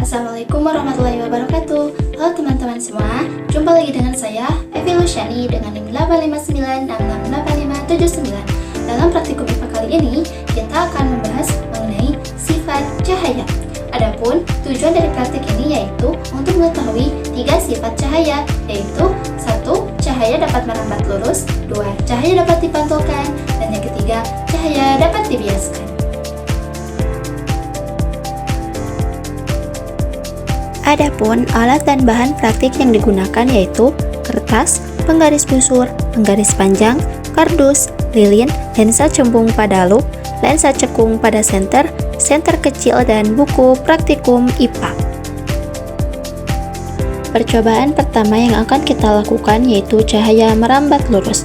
Assalamualaikum warahmatullahi wabarakatuh. Halo teman-teman semua, jumpa lagi dengan saya Evi Luciani dengan NIM 859668579. Dalam praktikum IPA kali ini, kita akan membahas mengenai sifat cahaya. Adapun tujuan dari praktik ini yaitu untuk mengetahui 3 sifat cahaya, yaitu 1. Cahaya dapat merambat lurus, 2. Cahaya dapat dipantulkan, dan yang ketiga, cahaya dapat dibiaskan. Adapun alat dan bahan praktik yang digunakan yaitu kertas, penggaris busur, penggaris panjang, kardus, lilin, lensa cembung pada loop, lensa cekung pada senter, senter kecil, dan buku praktikum IPA. Percobaan pertama yang akan kita lakukan yaitu cahaya merambat lurus.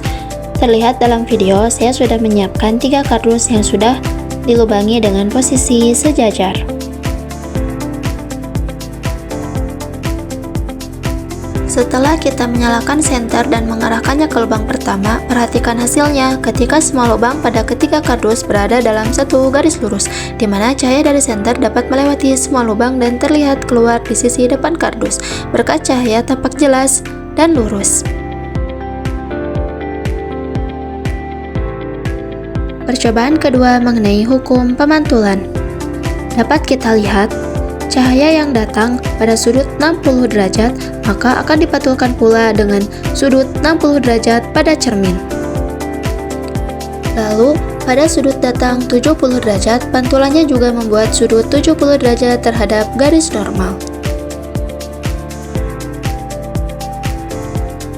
Terlihat dalam video, saya sudah menyiapkan 3 kardus yang sudah dilubangi dengan posisi sejajar. Setelah kita menyalakan senter dan mengarahkannya ke lubang pertama, perhatikan hasilnya ketika semua lubang pada ketiga kardus berada dalam satu garis lurus, di mana cahaya dari senter dapat melewati semua lubang dan terlihat keluar di sisi depan kardus, berkat cahaya tampak jelas dan lurus. Percobaan kedua mengenai hukum pemantulan. Dapat kita lihat, cahaya yang datang pada sudut 60 derajat maka akan dipantulkan pula dengan sudut 60 derajat pada cermin. Lalu, pada sudut datang 70 derajat, pantulannya juga membuat sudut 70 derajat terhadap garis normal.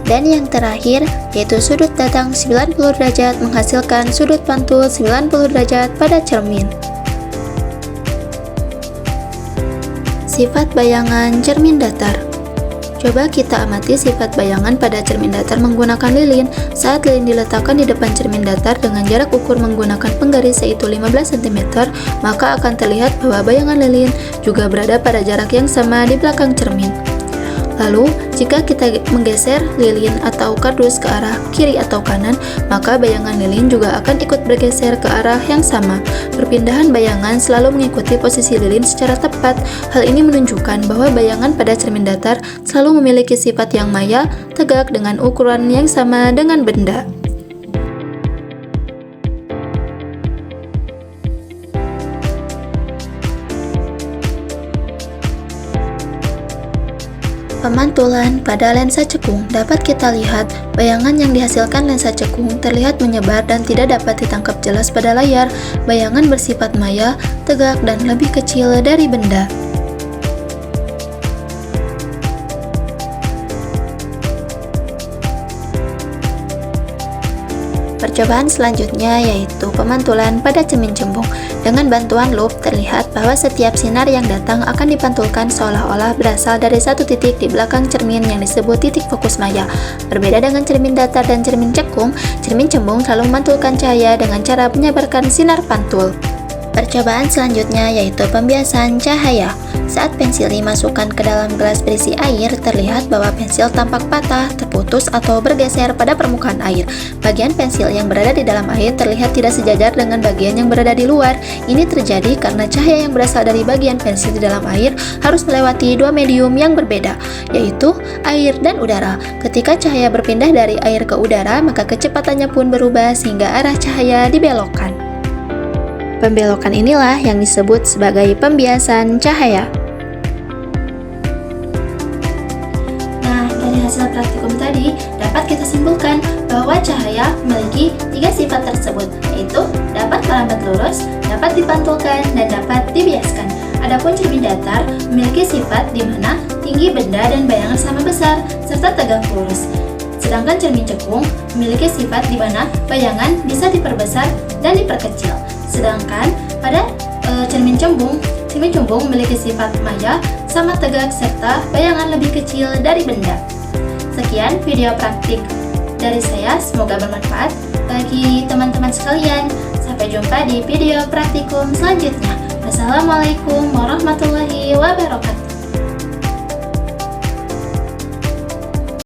Dan yang terakhir, yaitu sudut datang 90 derajat menghasilkan sudut pantul 90 derajat pada cermin. Sifat bayangan cermin datar. Coba kita amati sifat bayangan pada cermin datar menggunakan lilin. Saat lilin diletakkan di depan cermin datar dengan jarak ukur menggunakan penggaris yaitu 15 cm, maka akan terlihat bahwa bayangan lilin juga berada pada jarak yang sama di belakang cermin. Lalu, jika kita menggeser lilin atau kardus ke arah kiri atau kanan, maka bayangan lilin juga akan ikut bergeser ke arah yang sama. Perpindahan bayangan selalu mengikuti posisi lilin secara tepat. Hal ini menunjukkan bahwa bayangan pada cermin datar selalu memiliki sifat yang maya, tegak dengan ukuran yang sama dengan benda. Pemantulan pada lensa cekung. Dapat kita lihat bayangan yang dihasilkan lensa cekung terlihat menyebar dan tidak dapat ditangkap jelas pada layar. Bayangan bersifat maya, tegak, dan lebih kecil dari benda. Percobaan selanjutnya yaitu pemantulan pada cermin cembung. Dengan bantuan loop, terlihat bahwa setiap sinar yang datang akan dipantulkan seolah-olah berasal dari satu titik di belakang cermin yang disebut titik fokus maya. Berbeda dengan cermin datar dan cermin cekung, cermin cembung selalu memantulkan cahaya dengan cara menyebarkan sinar pantul. Percobaan selanjutnya yaitu pembiasan cahaya. Saat pensil dimasukkan ke dalam gelas berisi air, terlihat bahwa pensil tampak patah, terputus, atau bergeser pada permukaan air. Bagian pensil yang berada di dalam air terlihat tidak sejajar dengan bagian yang berada di luar. Ini terjadi karena cahaya yang berasal dari bagian pensil di dalam air harus melewati 2 medium yang berbeda, yaitu air dan udara. Ketika cahaya berpindah dari air ke udara, maka kecepatannya pun berubah sehingga arah cahaya dibelokkan. Pembelokan inilah yang disebut sebagai pembiasan cahaya. Nah, dari hasil praktikum tadi, dapat kita simpulkan bahwa cahaya memiliki 3 sifat tersebut, yaitu dapat merambat lurus, dapat dipantulkan, dan dapat dibiaskan. Adapun cermin datar memiliki sifat di mana tinggi benda dan bayangan sama besar, serta tegak lurus. Sedangkan cermin cekung memiliki sifat di mana bayangan bisa diperbesar dan diperkecil. Sedangkan pada cermin cembung memiliki sifat maya, sama tegak, serta bayangan lebih kecil dari benda. Sekian video praktik dari saya, semoga bermanfaat bagi teman-teman sekalian. Sampai jumpa di video praktikum selanjutnya. Wassalamualaikum warahmatullahi wabarakatuh.